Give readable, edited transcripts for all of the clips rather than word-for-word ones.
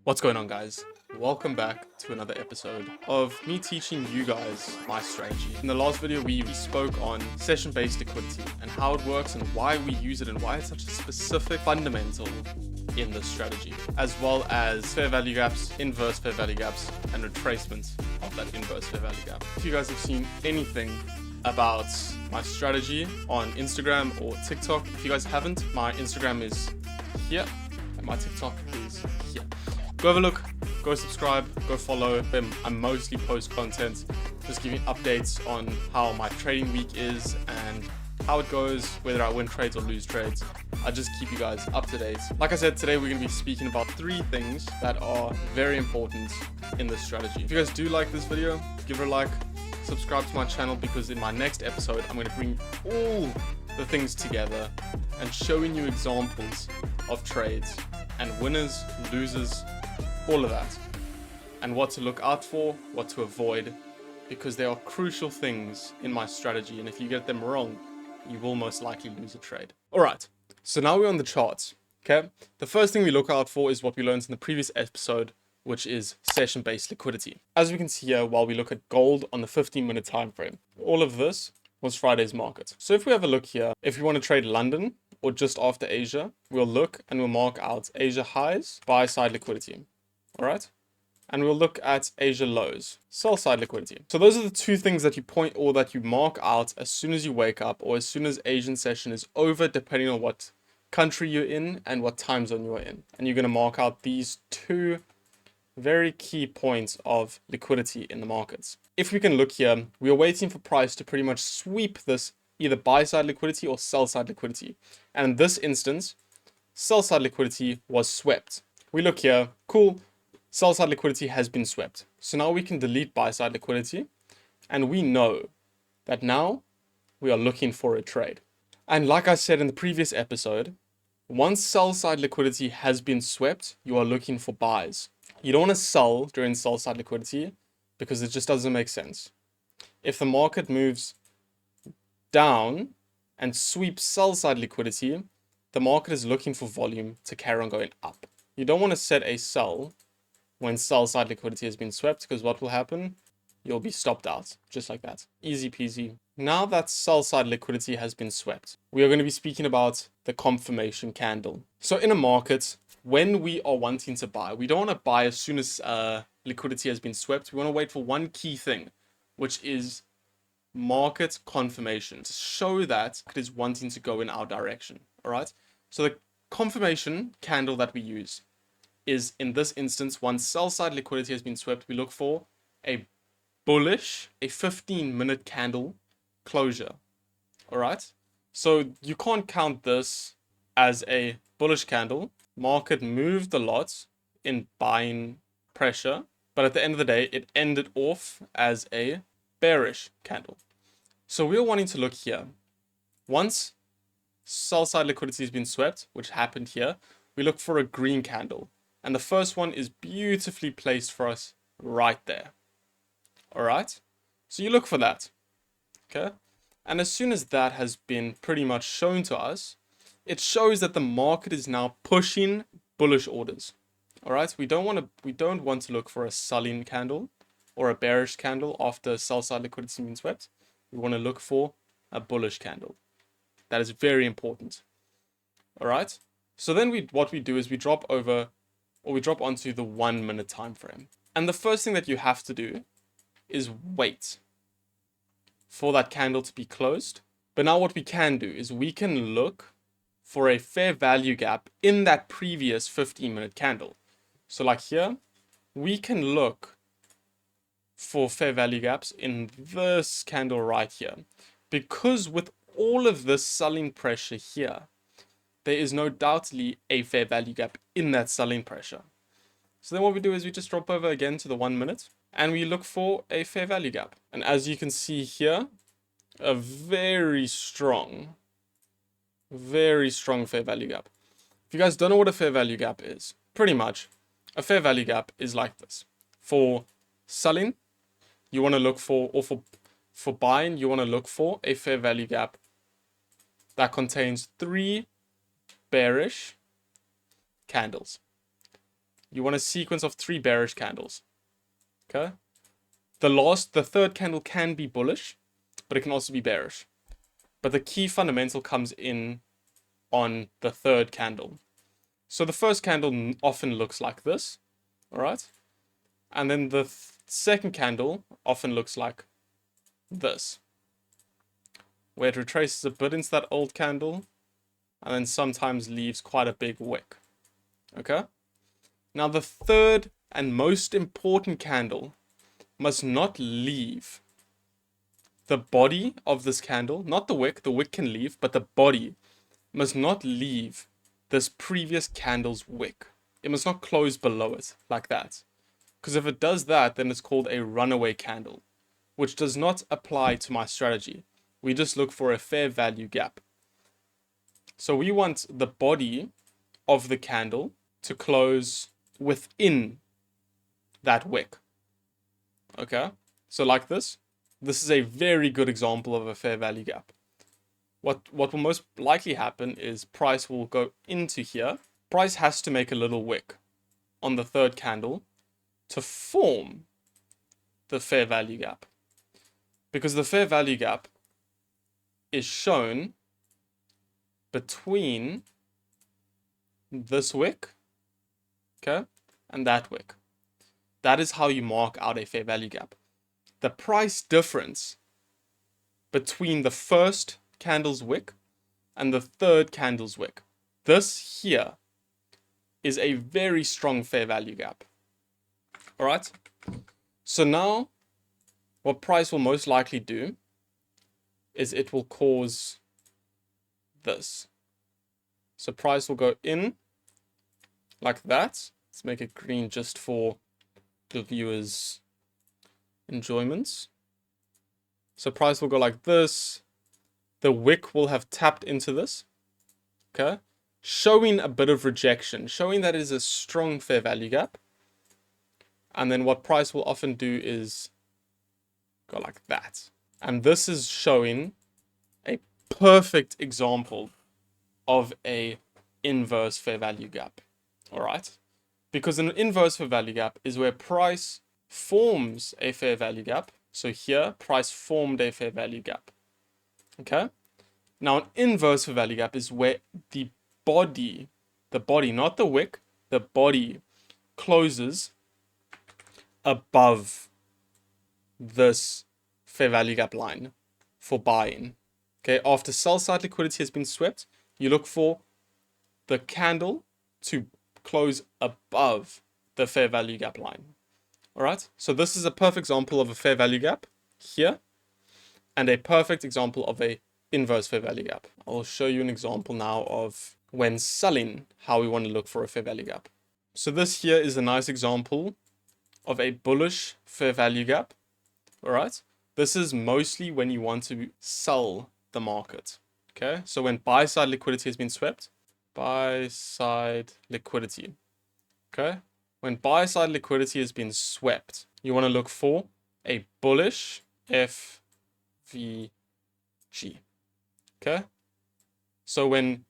What's going on, guys? Welcome back to another episode of me teaching you guys my strategy. In the last video, we spoke on session-based liquidity and how it works and why we use it and why it's such a specific fundamental in this strategy, as well as fair value gaps, inverse fair value gaps, and retracement of that inverse fair value gap. If you guys have seen anything about my strategy on Instagram or TikTok, if you guys haven't, my Instagram is here and my TikTok is here. Go have a look, go subscribe, go follow them. I mostly post content, just giving updates on how my trading week is and how it goes, whether I win trades or lose trades. I just keep you guys up to date. Like I said, today we're going to be speaking about 3 things that are very important in this strategy. If you guys do like this video, give it a like, subscribe to my channel, because in my next episode, I'm going to bring all the things together and showing you examples of trades and winners, losers, all of that, and what to look out for, what to avoid, because they are crucial things in my strategy, and if you get them wrong, you will most likely lose a trade. Alright, so now we're on the charts, okay? The first thing we look out for is what we learned in the previous episode, which is session-based liquidity. As we can see here, while we look at gold on the 15-minute time frame, all of this was Friday's market. So if we have a look here, if we want to trade London or just after Asia, we'll look and we'll mark out Asia highs, buy side liquidity. All right, and we'll look at Asia lows, sell side liquidity. So those are the 2 things that you point or that you mark out as soon as you wake up or as soon as Asian session is over, depending on what country you're in and what time zone you're in. And you're going to mark out these 2 very key points of liquidity in the markets. If we can look here, we are waiting for price to pretty much sweep this either buy side liquidity or sell side liquidity. And in this instance, sell side liquidity was swept. We look here, cool. Sell side liquidity has been swept. So now we can delete buy side liquidity, and we know that now we are looking for a trade. And like I said in the previous episode, once sell side liquidity has been swept, you are looking for buys. You don't want to sell during sell side liquidity because it just doesn't make sense. If the market moves down and sweeps sell side liquidity, the market is looking for volume to carry on going up. You don't want to set a sell when sell side liquidity has been swept, because what will happen? You'll be stopped out, just like that. Easy peasy. Now that sell side liquidity has been swept, we are going to be speaking about the confirmation candle. So in a market, when we are wanting to buy, we don't want to buy as soon as liquidity has been swept. We want to wait for one key thing, which is market confirmation, to show that it is wanting to go in our direction. All right. So the confirmation candle that we use is, in this instance, once sell side liquidity has been swept, we look for a bullish, a 15-minute candle closure. All right. So you can't count this as a bullish candle. Market moved a lot in buying pressure, but at the end of the day, it ended off as a bearish candle. So we're wanting to look here. Once sell side liquidity has been swept, which happened here, we look for a green candle. And the first one is beautifully placed for us right there. All right. So you look for that. Okay. And as soon as that has been pretty much shown to us, it shows that the market is now pushing bullish orders. All right. We don't want to look for a selling candle or a bearish candle after sell side liquidity has been swept. We want to look for a bullish candle. That is very important. All right. So then what we do is we drop onto the 1-minute time frame. And the first thing that you have to do is wait for that candle to be closed. But now what we can do is we can look for a fair value gap in that previous 15-minute candle. So like here, we can look for fair value gaps in this candle right here. Because with all of this selling pressure here, there is no doubtly a fair value gap in that selling pressure. So then what we do is we just drop over again to the 1 minute and we look for a fair value gap. And as you can see here, a very strong fair value gap. If you guys don't know what a fair value gap is, pretty much a fair value gap is like this. For selling, you want to look for, or for buying, you want to look for a fair value gap that contains 3 bearish candles. you want a sequence of 3 bearish candles. Okay? The third candle can be bullish, but it can also be bearish. But the key fundamental comes in on the third candle. So the first candle often looks like this, all right? And then the second candle often looks like this, where it retraces a bit into that old candle, and then sometimes leaves quite a big wick, okay? Now the third and most important candle must not leave the body of this candle, not the wick can leave, but the body must not leave this previous candle's wick. It must not close below it like that. Because if it does that, then it's called a runaway candle, which does not apply to my strategy. We just look for a fair value gap. So we want the body of the candle to close within that wick. Okay? So like this. This is a very good example of a fair value gap. What will most likely happen is price will go into here. Price has to make a little wick on the third candle to form the fair value gap. Because the fair value gap is shown between this wick, okay, and that wick. That is how you mark out a fair value gap. The price difference between the first candle's wick and the third candle's wick. This here is a very strong fair value gap. All right. So now what price will most likely do is it will cause this. So price will go in like that. Let's make it green just for the viewers' enjoyments. So price will go like this. The wick will have tapped into this, okay, showing a bit of rejection, showing that it is a strong fair value gap. And then what price will often do is go like that. And this is showing a perfect example of a inverse fair value gap. All right? Because an inverse fair value gap is where price forms a fair value gap. So here, price formed a fair value gap. Okay? Now, an inverse fair value gap is where the body, not the wick, the body closes above this fair value gap line for buying. Okay, after sell side liquidity has been swept, you look for the candle to close above the fair value gap line. All right, so this is a perfect example of a fair value gap here, and a perfect example of a inverse fair value gap. I'll show you an example now of when selling, how we want to look for a fair value gap. So this here is a nice example of a bullish fair value gap. All right, this is mostly when you want to sell the market. Okay, so when buy side liquidity has been swept, buy side liquidity. Okay, when buy side liquidity has been swept, you want to look for a bullish FVG. Okay, so when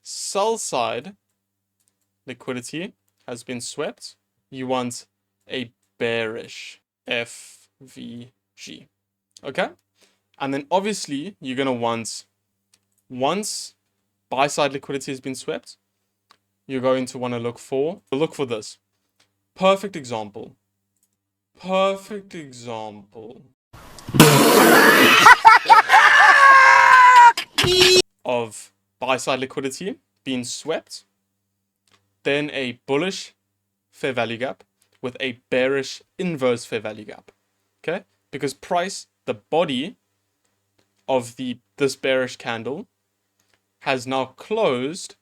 sell side liquidity has been swept, you want a bearish FVG. Okay, and then obviously you're going to want, once buy side liquidity has been swept, you're going to want to look for this. Perfect example. Perfect example of buy side liquidity being swept, then a bullish fair value gap with a bearish inverse fair value gap. Okay, because price, the body of this bearish candle, has now closed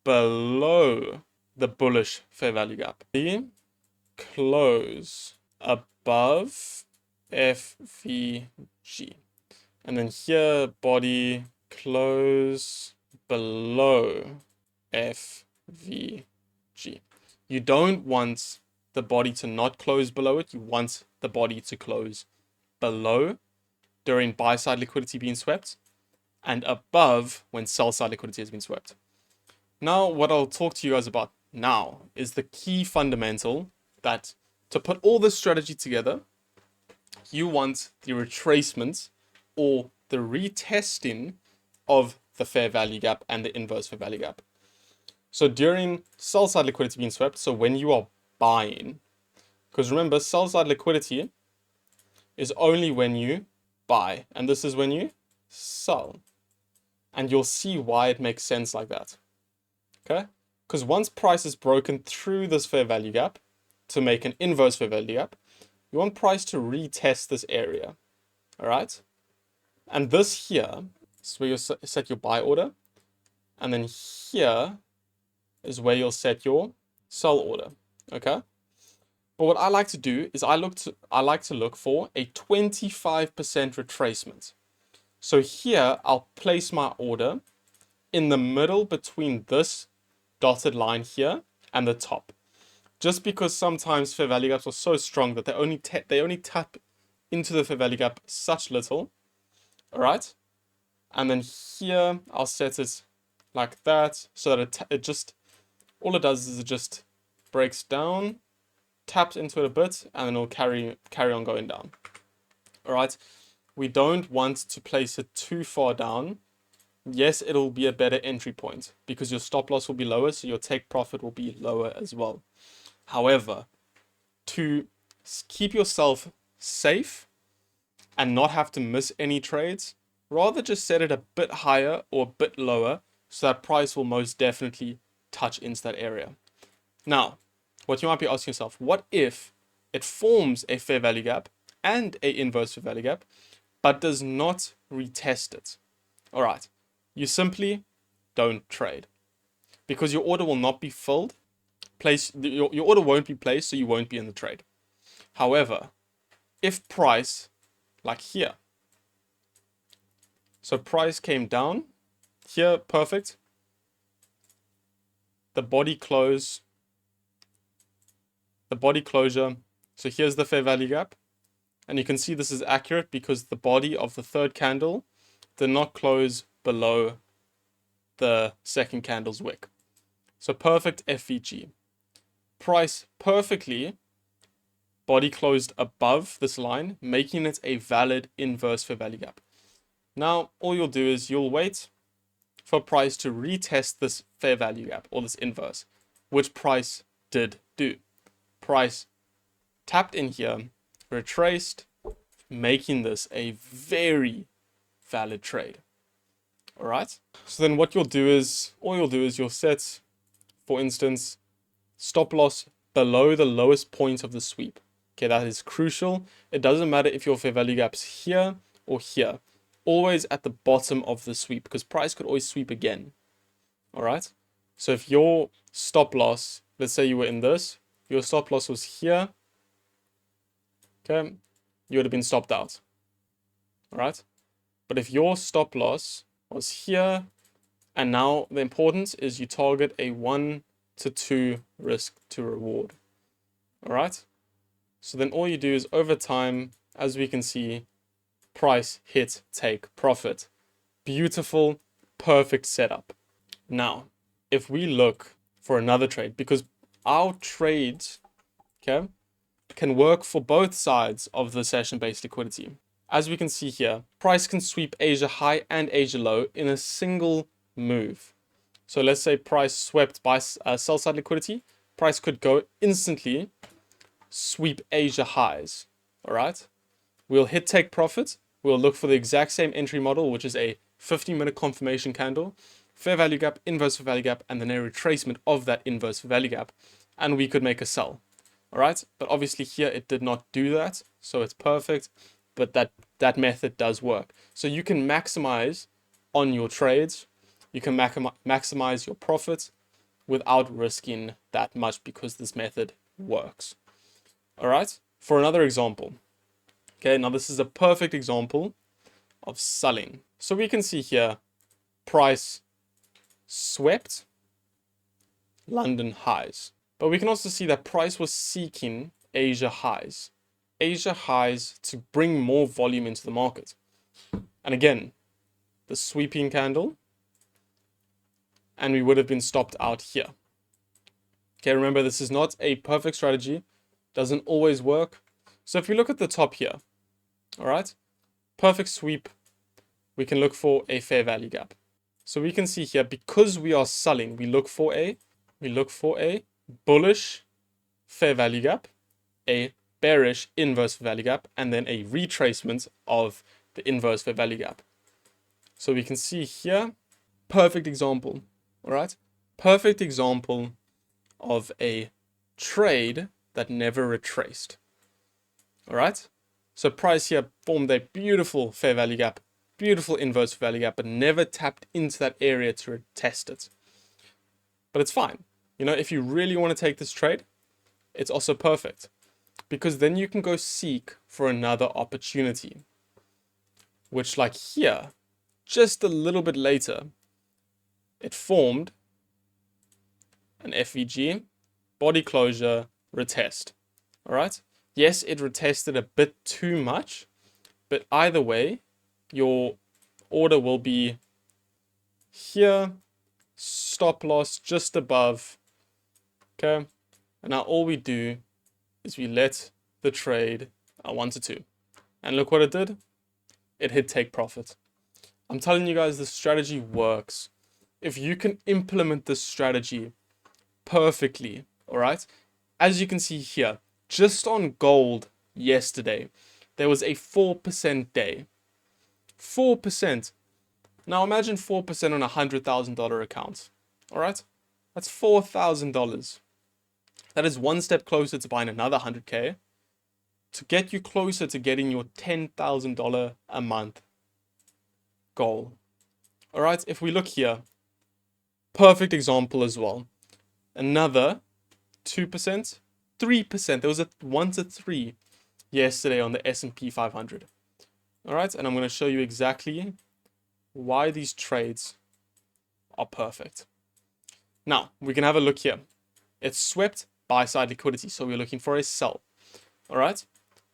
below the bullish fair value gap. Close above FVG. And then here, body close below FVG. You don't want the body to not close below it. You want the body to close below during buy side liquidity being swept, and above when sell side liquidity has been swept. Now, what I'll talk to you guys about now is the key fundamental that to put all this strategy together, you want the retracement or the retesting of the fair value gap and the inverse fair value gap. So during sell side liquidity being swept, so when you are buying, because remember, sell side liquidity is only when you buy, and this is when you sell. And you'll see why it makes sense like that. Okay? Because once price is broken through this fair value gap to make an inverse fair value gap, you want price to retest this area. All right? And this here is where you set your buy order. And then here is where you'll set your sell order. Okay? But what I like to do is I like to look for a 25% retracement. So here I'll place my order in the middle between this dotted line here and the top. Just because sometimes fair value gaps are so strong that they only tap into the fair value gap such little. All right? And then here I'll set it like that so that it just, all it does is it just breaks down, taps into it a bit, and then it'll carry on going down. All right? We don't want to place it too far down. Yes, it'll be a better entry point because your stop loss will be lower, so your take profit will be lower as well. However, to keep yourself safe and not have to miss any trades, rather just set it a bit higher or a bit lower so that price will most definitely touch into that area. Now, what you might be asking yourself, what if it forms a fair value gap and a inverse fair value gap, but does not retest it? All right, you simply don't trade because your order will not be filled. Your order won't be placed, so you won't be in the trade. However, if price, like here, so price came down here, perfect. The body closure. So here's the fair value gap. And you can see this is accurate because the body of the third candle did not close below the second candle's wick. So perfect FVG. Price perfectly body closed above this line, making it a valid inverse fair value gap. Now, all you'll do is you'll wait for price to retest this fair value gap or this inverse, which price did do. Price tapped in here, retraced, making this a very valid trade. All right. So then what you'll do is, you'll set, for instance, stop loss below the lowest point of the sweep. Okay, that is crucial. It doesn't matter if your fair value gap's here or here. Always at the bottom of the sweep because price could always sweep again. All right. So if your stop loss, let's say you were in this, your stop loss was here. Okay, you would have been stopped out. All right. But if your stop loss was here, and now the importance is you target a 1 to 2 risk to reward. All right. So then all you do is over time, as we can see, price, hit, take, profit. Beautiful, perfect setup. Now, if we look for another trade, because our trades, okay, can work for both sides of the session-based liquidity. As we can see here, price can sweep Asia high and Asia low in a single move. So let's say price swept by sell side liquidity, price could go instantly sweep Asia highs. All right. We'll hit take profit. We'll look for the exact same entry model, which is a 15-minute confirmation candle, fair value gap, inverse fair value gap, and then a retracement of that inverse fair value gap. And we could make a sell. All right. But obviously here it did not do that. So it's perfect. But that method does work. So you can maximize on your trades. You can maximize your profits without risking that much because this method works. All right. For another example. Okay, now this is a perfect example of selling. So we can see here, price swept London highs. But we can also see that price was seeking Asia highs. Asia highs to bring more volume into the market. And again, the sweeping candle. And we would have been stopped out here. Okay, remember, this is not a perfect strategy. Doesn't always work. So if we look at the top here, all right, perfect sweep, we can look for a fair value gap. So we can see here, because we are selling, we look for a bullish fair value gap, a bearish inverse fair value gap, and then a retracement of the inverse fair value gap. So we can see here, perfect example, all right? Perfect example of a trade that never retraced, all right? So price here formed a beautiful fair value gap, beautiful inverse fair value gap, but never tapped into that area to test it. But it's fine. You know, if you really want to take this trade, it's also perfect, because then you can go seek for another opportunity, which, like here, just a little bit later, it formed an FVG, body closure, retest. All right. Yes, it retested a bit too much, but either way, your order will be here, stop loss just above. Okay. And now all we do is we let the trade 1 to 2. And look what it did. It hit take profit. I'm telling you guys, this strategy works. If you can implement this strategy perfectly, all right? As you can see here, just on gold yesterday, there was a 4% day. 4%. Now imagine 4% on a $100,000 account, all right? That's $4,000. That is one step closer to buying another 100K, to get you closer to getting your $10,000 a month goal. All right, if we look here, perfect example as well. Another 2%, 3%. There was a 1 to 3 yesterday on the S&P 500. All right, and I'm going to show you exactly why these trades are perfect. Now, we can have a look here. It's swept buy-side liquidity, so we're looking for a sell. All right,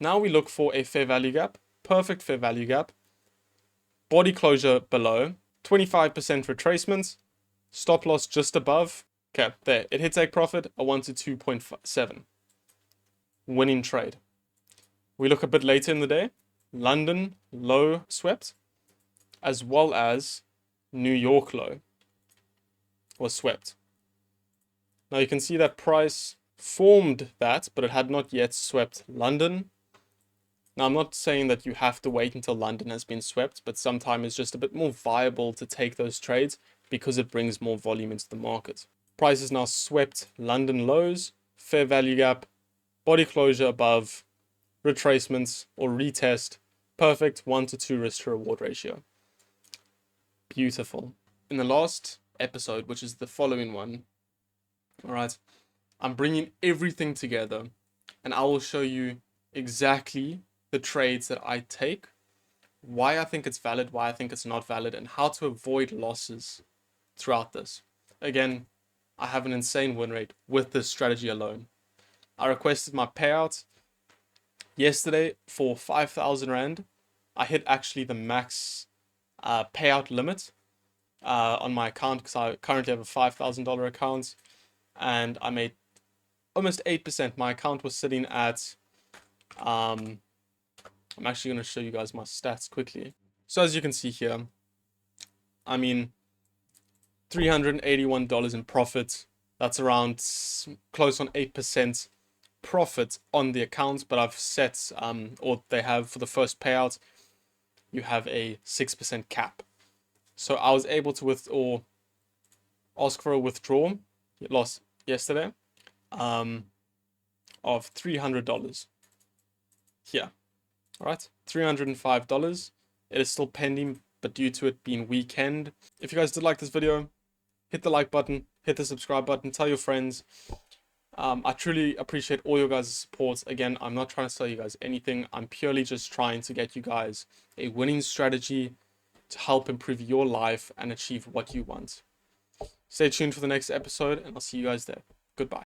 now we look for a fair value gap, perfect fair value gap, body closure below, 25% retracement, stop loss just above. Okay, there, it hit take profit, a 1 to 2.7. Winning trade. We look a bit later in the day, London low swept, as well as New York low was swept. Now you can see that price formed that, but it had not yet swept London. Now I'm not saying that you have to wait until London has been swept, but sometimes it's just a bit more viable to take those trades because it brings more volume into the market. Price is now swept London lows, fair value gap, body closure above, retracements or retest, perfect 1 to 2 risk to reward ratio. Beautiful. In the last episode, which is the following one, all right, I'm bringing everything together and I will show you exactly the trades that I take, why I think it's valid, why I think it's not valid, and how to avoid losses throughout this. Again, I have an insane win rate with this strategy alone. I requested my payout yesterday for 5,000 Rand. I hit actually the max payout limit on my account because I currently have a $5,000 account, and I made almost 8%. My account was sitting at, I'm actually going to show you guys my stats quickly. So as you can see here, I mean, $381 in profit. That's around close on 8% profit on the account, but I've set, or they have for the first payout, you have a 6% cap. So I was able to ask for a withdrawal loss yesterday of $300 here. All right, $305. It is still pending, but due to it being weekend, if you guys did like this video, hit the like button, hit the subscribe button, tell your friends. I truly appreciate all your guys' support. Again, I'm not trying to sell you guys anything. I'm purely just trying to get you guys a winning strategy to help improve your life and achieve what you want. Stay tuned for the next episode, and I'll see you guys there. Goodbye.